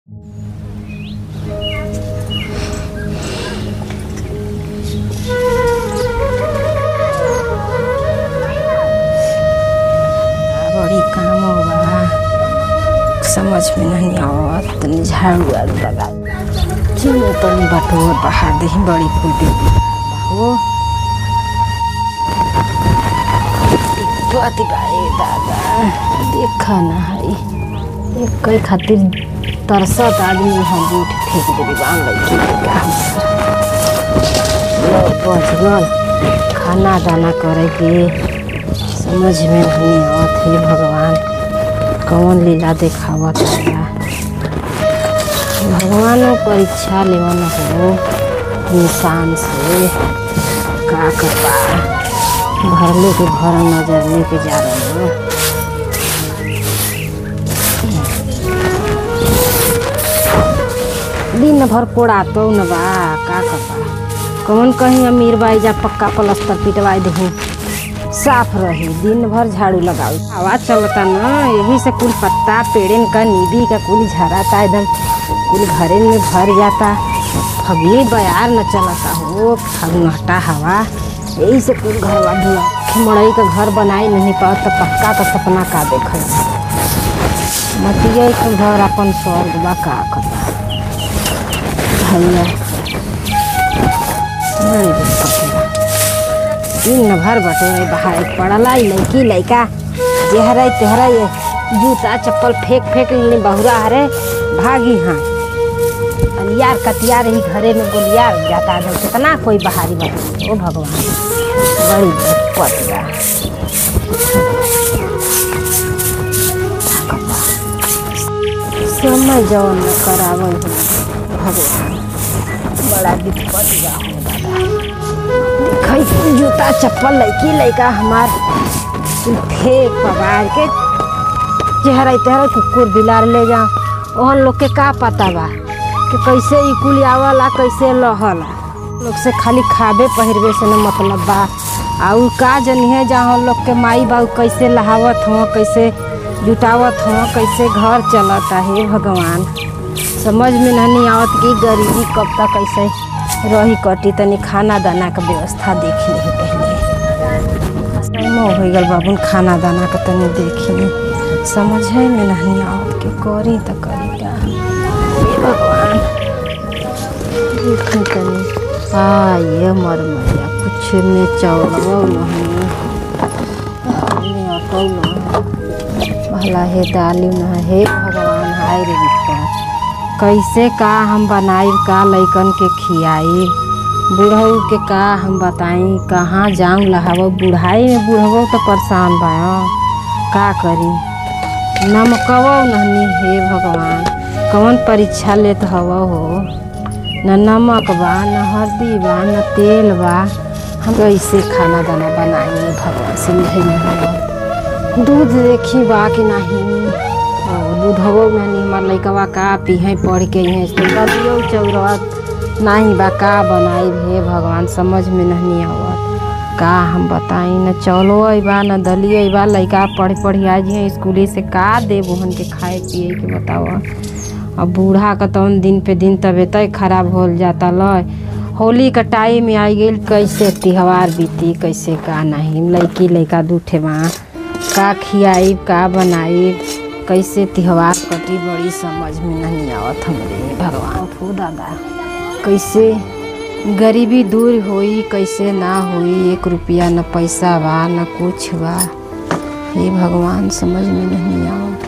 बड़ी काम होगा, समझ में नहीं आवत। तनी झाड़ू वाड़ू लगा चलो तनी बटोर बाहर दे बड़ी फूटी हो दादा देखा ना है एक कई खातिर तरसत आदमी हम बूट फेंक दे बांग बच गल। खाना दाना करे के समझ में नहीं आवत है। भगवान कौन लीला देखावत है। भगवान परीक्षा लेवन हो इंसान से का करवा भरले के भर नजर लेके जा रहे हो। दिन भर कोड़ा तो न बा का करवा कौन कहीं अमीर बाई जा पक्का प्लस्तर पिटवाई दे साफ रही। दिन भर झाड़ू लगाओ हवा चलता न यही से कुल पत्ता पेड़न का नींदी का कुल झराता एकदम कुल घरे में भर जाता। फगली बयार न चलता हो फगनहटा हवा यही से कुल घर मड़ई का घर बनाई नहीं पाओ तो पक्का का सपना का देख मतिया के घर अपन स्वर्ग बा का करता भैया दिन भर बटोरे बाहर पड़ला लड़की लड़का जेहरा तेहरा ये जूता चप्पल फेंक फेंक बहुरा हरे भागी। हाँ अलियार कतियार ही घरे में गोलियार जाता है कितना कोई बाहरी बटोरे। ओ भगवान बड़ी पतिया समय जवन करावल भगवान बड़ा विपत देखा जूता चप्पल लड़की लड़का हमार फेंक पवार के चेहरा तेहरा कुकुर बिलार ले जा ओहन लोग के का पता बा कि कैसे ई कुल आवला कैसे लहला। लोग से खाली खाबे पहिरवे से न मतलब बा आउ का जनिए जहाँ लोग के माई बाबू कैसे लहावत हो कैसे जुटावत हो कैसे घर चलता है। भगवान समझ में नहीं आवत कि गरीबी कब तक कैसे रही कटी। तनी खाना दाना का व्यवस्था देखी नहीं पहले हो गल बाबू खाना दाना का तनी देखी समझ में नहीं आवत के करी तो करी क्या भगवान तनी ये मर मैया कुछ में चौड़ो नहीं भला है डाली न है भगवान हाय रे विपत कैसे का हम बनाई का लइकन के खियाई बूढ़ऊ के का हम बताई कहाँ जाऊँ लहाव बुढ़ाई में बूढ़ो तो परेशान बा का करी। नमकवो नहीं हे भगवान कौन परीक्षा लेत हव हो न नमक बा न हल्दी बा न तेल बा हम कैसे खाना दाना बनाएंगे भगवान समझे नहीं। दूध देखी बा कि नहीं दूध हो नहीं हमार लड़कवा का पीहे पढ़ के दियो चौरत नहीं बा का बनाई हे भगवान समझ में नहीं आवत का हम बताई न चौलो बा न दलिए बा लड़का पढ़िया जी स्कूली से का देव ओहन के खाए पिए के बताओ। अब बूढ़ा का तो दिन पे दिन तबीयत खराब हो जाता ल। होली का टाइम आई गई कैसे त्योहार बीती कैसे का नहीं लड़की लड़का दूठे बा का खियाई का बनाई कैसे त्योहार कटी बड़ी समझ में नहीं आवत हमरे भगवान फू दादा कैसे गरीबी दूर होई कैसे ना होई। 1 रुपया न पैसा बा न कुछ बा हे भगवान समझ में नहीं आवत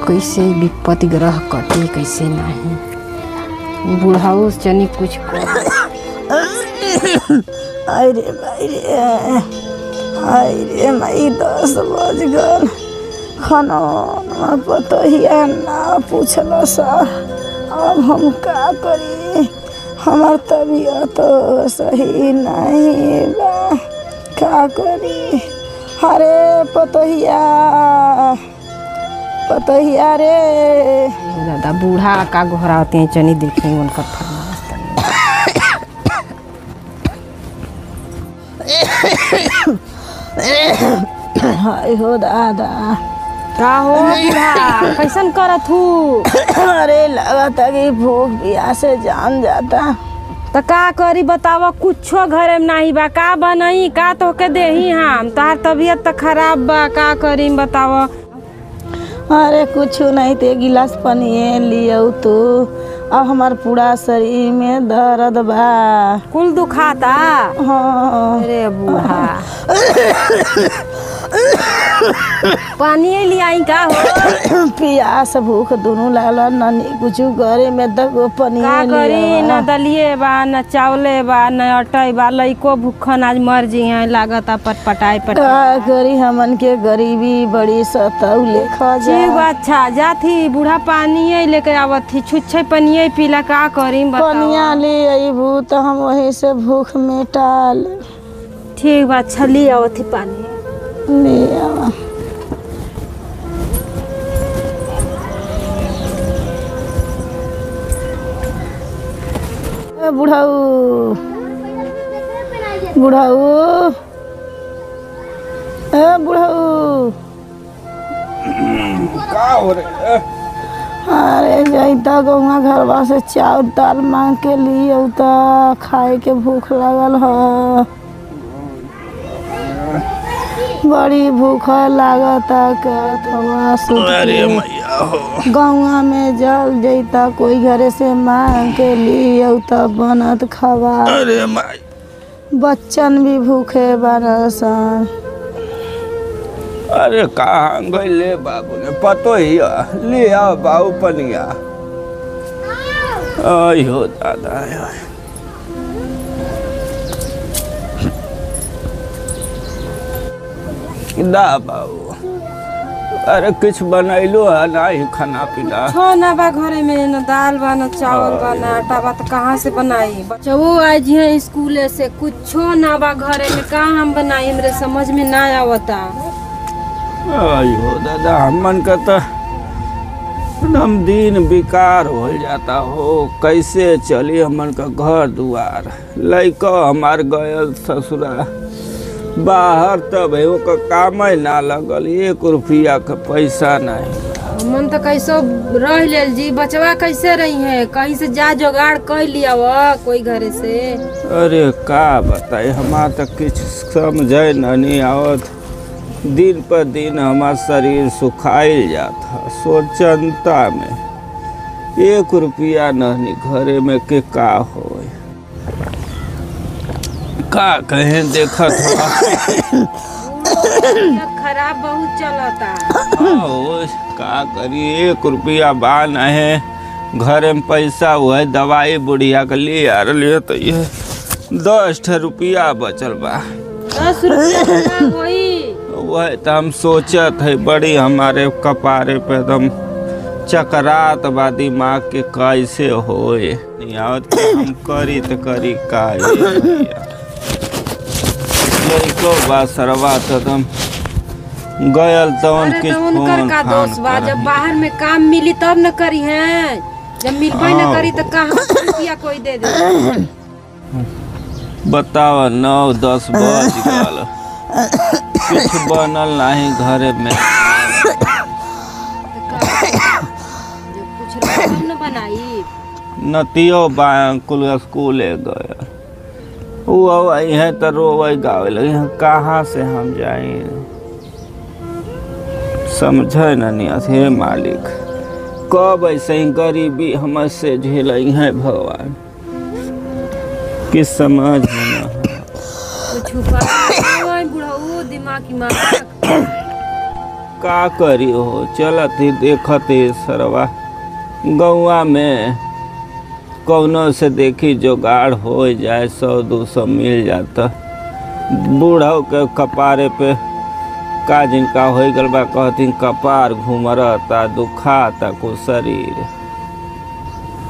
कैसे विपत्ति ग्रह कटी कैसे नहीं बूढ़ाऊ चनी कुछ अरे भाई रे मई 10 बज गल खाना पतहिया ना पूछल सा अब हम का करी हमार तबीयत तो सही नहीं बा का करी। अरे पतहिया रे दादा बूढ़ा का घोराते हैं चनी देखेंगे उनका फरमाइश हाय हो दादा का हो बूढ़ा कैसन करत हूँ। अरे लगता कि भूख प्यास से जान जाता। तो का करी बतावा, कुछो घरे में नहीं बा, का बनाई का तोके देही हम, तार तबीयत तो खराब बा, का करी बतावा। अरे कुछ नहीं ते गिलास पनिए लियो तू। अब हमार पूरा शरीर में दर्द बा। कुल दुखाता? हाँ। अरे बूढ़ा पानी ले आई का हो? प्यास भूख दोनों लागल ननी कुछ घरे में दगो पनिए का करी, लियो। न दलिए बा न चावले बा न अटई बा, लइको भूखन आज मर जी है, लागता पटपटाए का पटाए। करी, हमन के गरीबी बड़ी सताउले खा जा। ठीक बा, अच्छा जाथी बूढ़ा पानी लेके आवत थी, छुच्छे पनिए पीला, का करी पनिया ले अबू तो हम वही से भूख मिटाल। ठीक बा, अच्छा ले आवत थी पानी ले आवा। बुढ़ाऊ बुढ़ाऊ बुढ़ाऊ का हो रे? अरे जैता गौवा घरवा से चावल दाल मांग के लिए तो खाए के भूख लगल है। बड़ी भूख लागता अरे मैया हो, गौवा में जल जैता कोई घरे से मांग के लिए तो बनत खवा। अरे माई, बच्चन भी भूखे बनसन। अरे कहाँ गए बाबू ने पतो ही ले आओ बाबू पनिया। अयो दादा दा बाबू, अरे कुछ बनैलो है नहीं खाना पीना? ना बा घरे में, न दाल बा न चावल बा न आटा बा, तो कहाँ से बनाई? बच्चों आज है स्कूले से, कुछो ना बा घरे में, कहाँ हम बनाई? हमरे समझ में ना आवता। अयो दादा, हमन का तो एकदम दिन बेकार हो जाता हो, कैसे चली हमन का घर दुआर। लइका हमार गयल ससुरा बाहर, तब का काम ना लगल, 1 रुपया का पैसा नहीं। मन तो कैसो रह लेल जी, बचवा कैसे रही है, कहीं से जा जुगाड़ कर लिया कोई घरे से। अरे का बताए, हमार तो कुछ समझे नहीं आवत। दिन पर दिन हमार शरीर सुखाइल जाता, सोचनता में 1 रुपया नहीं घरे में के का हो। का कहें देखत खराब बहुत चलता। का करी, 1 रुपया बा नहीं घरे में पैसा, हुआ दवाई बुढ़िया के लिए आ रही तो ये 10 रुपया बचल बा। 10 रुपया होई? वह तो हम सोचत है, बड़ी हमारे कपारे पे एकदम चकरात बा दिमाग के, कैसे होए नहीं आवत के हम करी तो करी का। लइको बा सरवा तो तुम गयल तो उनके फोन का दोस्त बा, जब बाहर में काम मिली तब न करी है, जब मिलबे न करी तो कहाँ रुपया कोई दे दे। बताओ 9-10 बज गल, कुछ बनल नहीं घरे में। कुछ न बनाई नतियो कुल स्कूले गए, वो है तो रोवे गावे लगे, कहाँ से हम जाए समझे नहीं। हे मालिक, कब ऐसे ही गरीबी हमसे झेल है भगवान, किस समझ में न का करी हो। चलत ही देखत ही सरवा गौवा में कौनो से देखी जुगाड़ हो जाए, 100-200 मिल जाता। बूढ़ा के कपारे पे का जिनका हो गल बा, कहती कपार घूमरता, दुखाता को शरीर।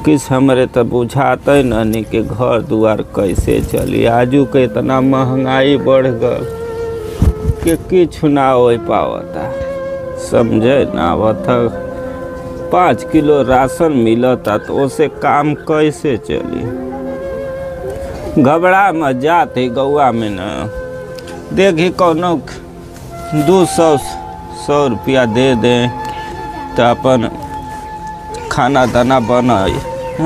किस हमरे तो बुझाते नहीं कि घर दुआर कैसे चली। आजू के इतना महंगाई बढ़ गल कि कुछ ना हो पावता, समझे ना आवता। 5 किलो राशन मिलता तो उसे काम कैसे चली। घबरा में जाते गौवा में न देखी कोनो 200 रुपया दे दे तो अपन खाना दाना बनाई।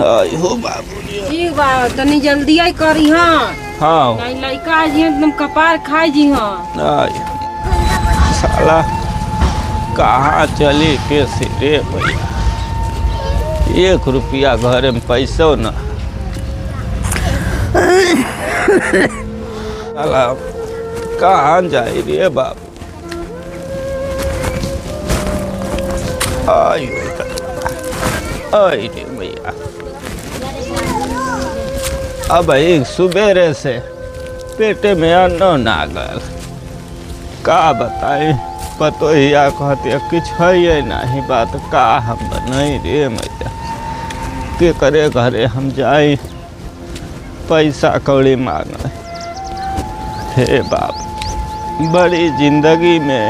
आई हो बाबू ठीक बा तनी जल्दी आई करी हाँ। हाँ नहीं लड़का जी एकदम कपार खाई जी हाँ। आई साला कहाँ चली के रे भैया, 1 रुपया घर में पैसो न। साला कहाँ जाए रे बाबू। आई रे भैया, अब एक सुबेरे से पेटे में अन्न ना गल। का बताए पतो हिया कहते कुछ है नहीं बात का हम बनाई रे मैया। के करे घरे हम जाए पैसा कौड़ी मांगे। हे बाप बड़ी जिंदगी में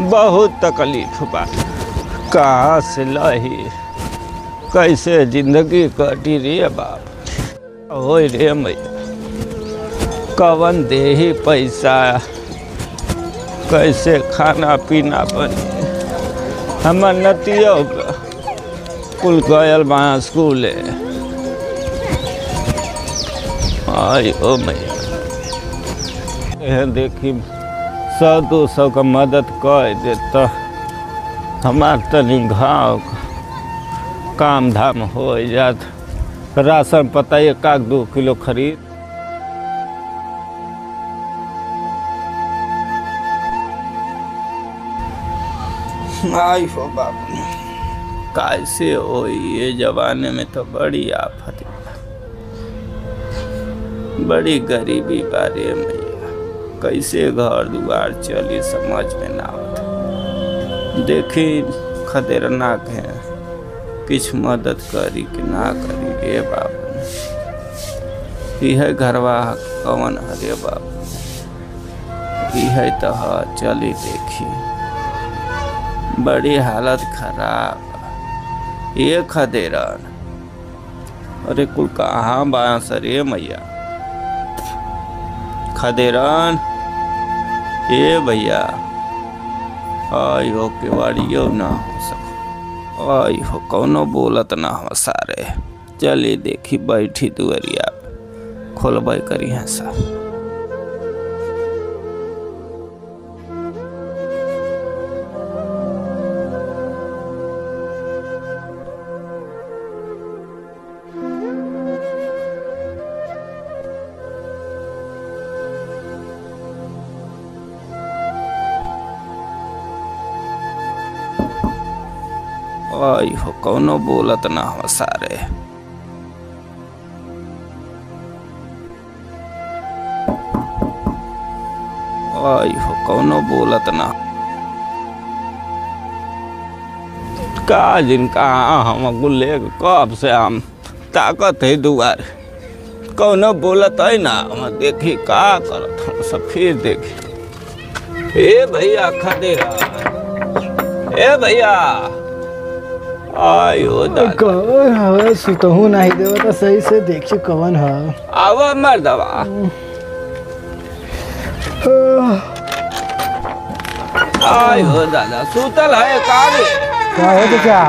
बहुत तकलीफ बा, कहाँ से लही कैसे जिंदगी कटी रे बाप। हो रे मैया कवन देही पैसा, कैसे खाना पीना बने। हमर नतियो कुल गयल वहाँ स्कूले। आई ओ मैया देखी 100-200 का मदद कर दे तो हमार तनी घाव काम धाम हो जात। राशन पता 1-2 किलो खरीद। आई हो बाबू कैसे हो ये जमाने में तो बड़ी आफत, बड़ी गरीबी बारे मैया। कैसे घर दुआर चली समझ में ना आता। देखी खदेरना के कुछ मदद करी कि ना करी रे बाबू। यह घरवा कौन हरे बाबू, यह तो चली देखी बड़ी हालत खराब। ये खदेरन अरे कुल कहाँ बांस रे मैया। खदेरन ये भैया आई हो केवाड़ियो ना हो सको। आई हो कौनो बोलत ना हो सारे। चलिए देखी बैठी दुआरिया खोलबे करी है सा। आई हो कौनो बोलत ना हो सारे। आई हो कौनो बोलत ना। का जिनका हम गुल्ले कब से हम ताकत है दुआर कौनो बोलत है ना। हम देखी का करत हम सब फिर देखी। ए भैया खदेरा, ए भैया आयो दादा सुतहू नहीं देव तो सही से देखी कवन है। आवा मर्दवा आयो दादा सुतल है का हो क्या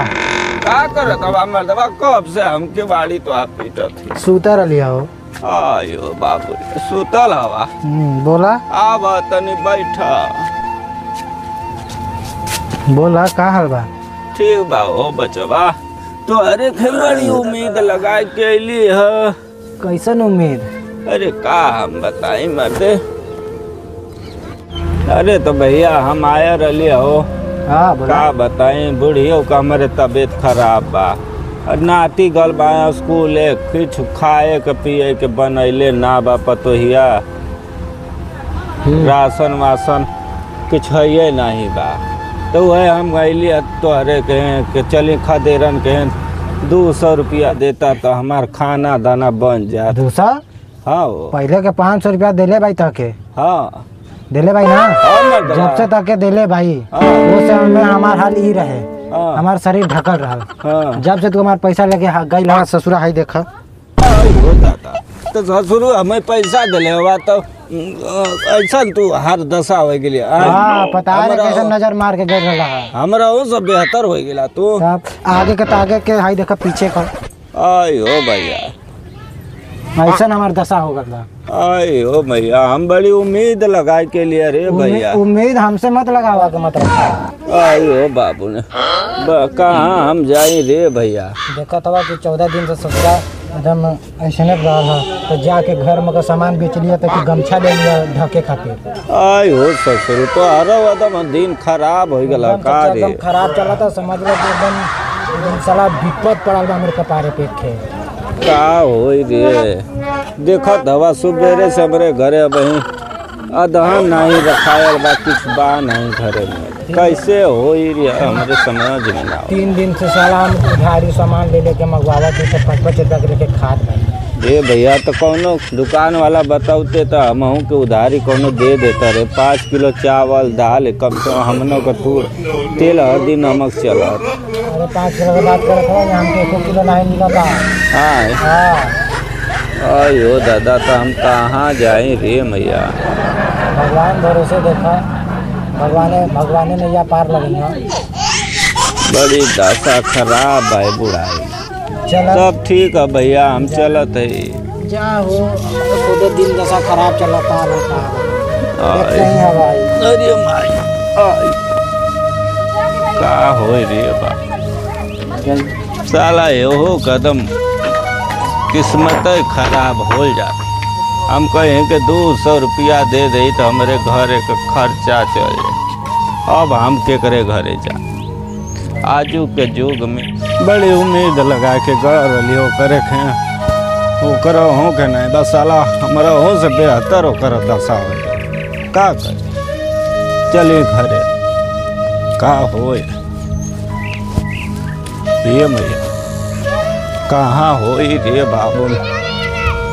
का करत हवा मर्दवा कब से हमके बाड़ी तो आप पीटत थी। सुता रलिया हो। आयो बाबू सुतल हवा। बोला आवा तनी बैठा। बोला का हाल बा। ठीक बा हो बचवा तो अरे बड़ी उम्मीद लगा के अली है। कैसन उम्मीद। अरे का हम बताई मर्दे। अरे तो भैया हम आया रही हो। हाँ बोला। का बताई बुढ़ियों का हमारे तबीयत खराब बा। नाती गल बाया स्कूल कुछ खाए के पिए के बनैले ना बा पतोहिया। राशन वासन कुछ है नहीं बा। तो वह हम गईली तोहरे के चली खदेरन के 200 रुपया देता तो हमार खाना दाना बन जात। 200? हाँ पहले के 500 रुपया दिले भाई तके। हाँ दिले भाई ना। हाँ जब से तके दिले भाई हाँ। वो समय में हमार हाल ही रहे। हाँ। हमार शरीर ढकल रहा। हाँ। जब से तू हमार पैसा लेके गई लगा ससुरा हाई देखा। तो ससुर हमें पैसा दिले हुआ तो ऐसा तू हर दशा हो गई। हाँ पता है कैसे नजर मार के गिर रहा है। हमरा वो सब बेहतर हो गया तू आगे के तागे के हाई देखा पीछे का। आयो भैया ऐसा हमारा दशा हो गया। आयो भैया हम बड़ी उम्मीद लगाए के लिए रे भैया। उम्मीद हमसे मत लगावा के मत रखा। आयो बाबू ने कहाँ हम जाए रे भैया। देखा था कि 14 दिन से ससुरा एकदम ऐसे रहा है तो जाके घर में का सामान बेच लिया तो कि गमछा ले लिया ढके खातिर। आयो ससुर तो एकदम दिन खराब हो गया का रे। एकदम खराब चला था समझ लो एकदम साला विपद पड़ा था मेरे कपारे पे थे। का हो रे देखा दवा सुबेरे से हमारे घरे वही अदहन नहीं रखायल बा कुछ बा नहीं घरे में कैसे हो रे हमारे समझ में ना। 3 दिन से साला हम उधारी सामान ले लेके मंगवावा थे तो 5-5 रुपया के लेके खाद भाई। ए भैया तो कौनो दुकान वाला बताते तो हमहू के उधारी कौनो दे देता रे। 5 किलो चावल दाल कम से कम हमनों का तूर तेल हल्दी नमक चला। अरे 5 किलो की बात करे थे हमको 1 किलो नहीं मिला था। हाँ अयो दादा तो हम कहाँ जाए रे मैया। भगवान भरोसे देखा भगवान ने या पार लगी है। बड़ी दशा खराब है बुढ़ाई। सब ठीक है भैया हम चलत है। जा हो खुद दिन दशा खराब चलता है भाई। अरे माई का हो रे बा साला हो कदम किस्मत खराब हो जाती। हम कहें कि 200 रुपया दे दे तो हमारे घरे का खर्चा चल जाए। अब हम के करे घरे जा आजू के युग में बड़ी उम्मीद लगा के कर लियो करे खे वो करो हो के नहीं बस साला हमारा हो से बेहतर हो कर दशा हो का करे। चले घरे का हो ये मैया कहाँ हो रे बाबू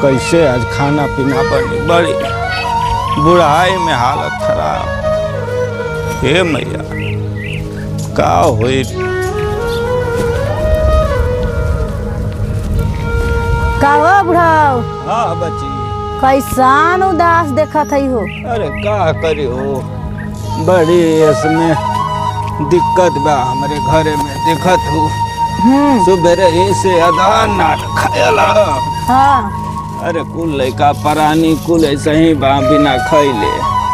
कैसे आज खाना पीना बनी बड़ी बुढ़ाई में हालत खराब। हे मैया का होई का हो बुढ़ाओ। हाँ बच्ची कैसान उदास देखा थी हो। अरे का करी हो बड़ी इसमें दिक्कत बा हमारे घरे में दिक्कत हो। सुबह ही से अदान ना खायला। हाँ अरे कुल लड़का परानी कुल ऐसे ही बा बिना खैले।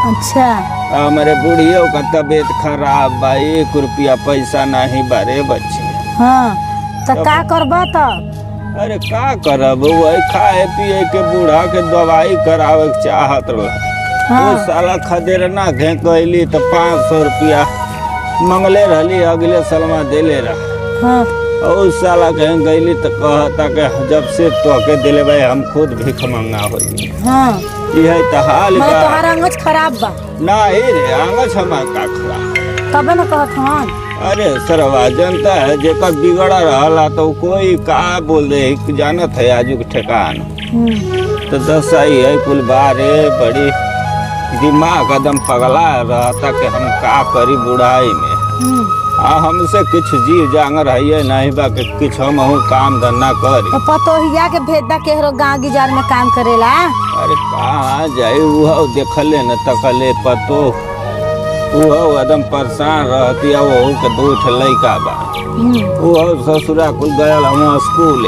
अच्छा हमारे बुढ़ियों का तबीयत खराब बा 1 रुपया पैसा नहीं बारे बच्चे। हाँ तो का करबा तब। अरे का करब वही खाए पिए के बूढ़ा के दवाई करावे के चाहत रहा। वो साला खदेरना घे कैली तो 500 रुपया मंगले रहली अगले सलमा देले रहा। और साला कहीं गईली तो कहता कि जब से तो के दिले भाई हम खुद भीख मंगा हो। यह तो हाल का तुम्हारा आंगच खराब बा ना ही रे आंगच हमार का खराब तबे न कहत हन। अरे सरवा जनता है जेकर बिगड़ा रहला तो कोई का बोल दे जानत है आजू के ठेकान। तो दशा ही है कुल बारे बड़ी दिमाग एकदम पगला रहता कि हम का करी बुढ़ाई में। हमसे कुछ जी जांगर है नहीं बा कि कुछ हम काम धंधा करी। तो पतोहिया के भेदा केहरो गांव गिजार में काम करेला। अरे कहाँ जाए वो देखले न तकले पतो वो एकदम परेशान रहती है। वो के 2 लड़का बा वो ससुरा कुल गया हम स्कूल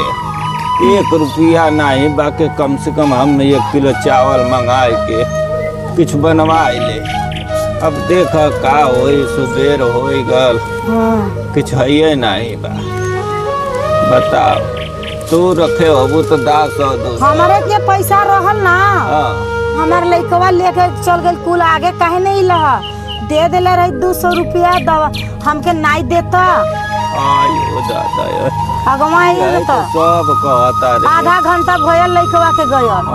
1 रुपया नहीं बाकी कम से कम हम 1 किलो चावल मंगाए के कुछ बनवाए ले। अब देख का हो सुबेर हो गल कुछ है नहीं बा। बताओ तू रखे हो तो 10 हमारे के पैसा रहल ना। हमार लड़कवा लेके चल गई कुल आगे कहे नहीं लहा दे देले रही 200 रुपया दवा हमके नहीं देता। आयो दादा अगवा तो सब कहता रे आधा घंटा भयल लड़कवा के गयल।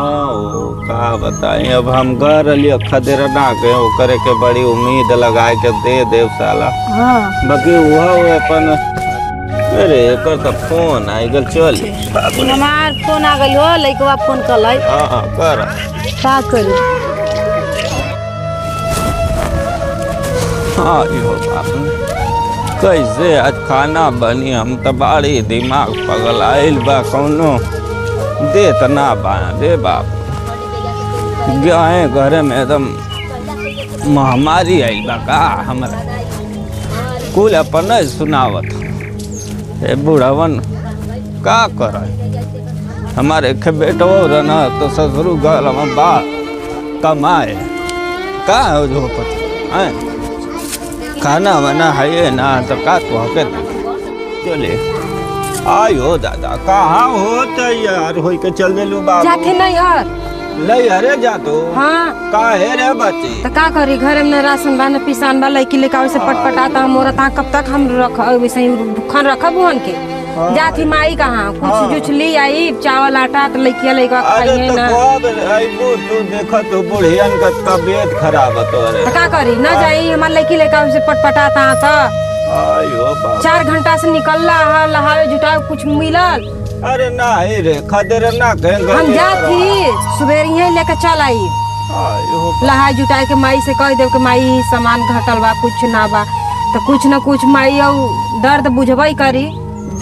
का बताई अब हम घर लियो खदेरना के करे के बड़ी उम्मीद लगाए के दे देव साला। बाकी वो अपन अरे एकर तो फोन आई गल चल हमार फोन आ गइल हो लड़कवा फोन कलाई। हां कर का करी। हाँ यो बाप कैसे आज खाना बनी हम तो बड़ी दिमाग पगल आइल बा कौनो दे तना बा दे बाप गए घरे में एकदम महामारी आई बा का हमरा कुल अपन सुनावत ए बुढ़वन का कर हमारे के बेटो रहना तो ससुरु गल हम बा कमाए का हो जो पता खाना वाना है ना तो का तो के चले आयो दादा कहाँ हो तैयार हो के चल दे लो बाबू जाते नहीं हर नहीं अरे जा तो हाँ काहे रे बच्चे तो का करी घर में राशन बा न पिसान बा लड़की लेके वैसे पटपटाता हम मोरा ता कब तक हम रख वैसे ही भूखन रखब हुन के जाती माई कहाँ कुछ जुछ ली आई चावल आटा तो लड़किया लेके खाइए ना तू देखो तो बुढ़ियन का तबीयत खराब है तोरे तो का करी ना जाई हमार लड़की लेके वैसे पटपटाता तो आयो बाबा 4 घंटा से निकलला है लहावे जुटावे कुछ मिलल अरे नहीं रे खदेर ना कहेंगे हम जाती सुबह यही लेके चल आई आयो लहाई जुटाए के माई से कह देव के माई सामान घटल बा कुछ ना बा तो कुछ न कुछ माई दर्द बुझबई करी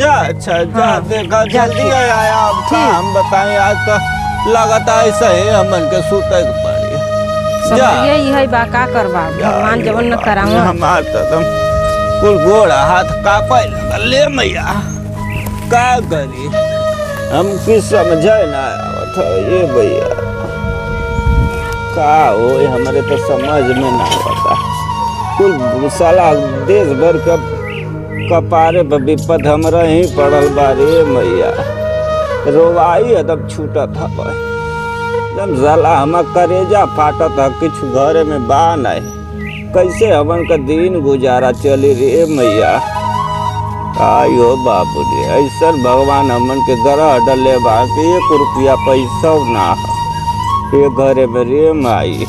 जा अच्छा जा देखा जल्दी आया अब का हम बताएं आज तो लगाता ऐसा है हमन के सूते के पड़ी सब यही है बा का करबा भगवान जवन न करावा हमार तो एकदम कुल गोड़ा हाथ कापे लगल ले मैया का करी हम किस समझे ना आवत ये भैया का हो हमारे तो समझ में ना आता कुल साला देश भर का कपारे पर विपद हमरा ही पड़ल बारे मैया रोवाई एकदम छूटत हवा एकदम साला हम करेजा फाटत है कुछ घर में बा नहीं कैसे हमन का दिन गुजारा चली रे मैया आयो बाबू रे ऐसा भगवान हमन के ग्रह डले बा 1 रुपया पैसा ना ये घरे में रे माई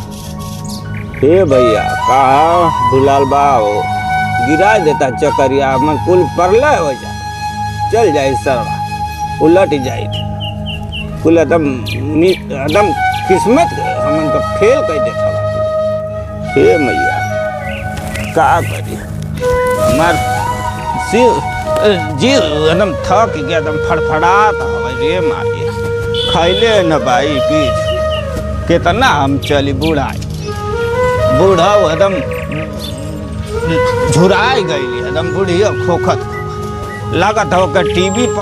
हे भैया कहा भुलाल बाओ गिरा देता चकरिया मन कुल परले हो जा चल जाए सरवा उलट जाए कुल एकदम किस्मत हमन का फेल कर देता हे मैया का करी हमार जी एकदम थक गया एकदम फड़फड़ाता रे माई खैले न भाई की कितना हम चली बूढ़ा एकदम झुराई गई एकदम बुढ़िया खोखत लागत हो टीवी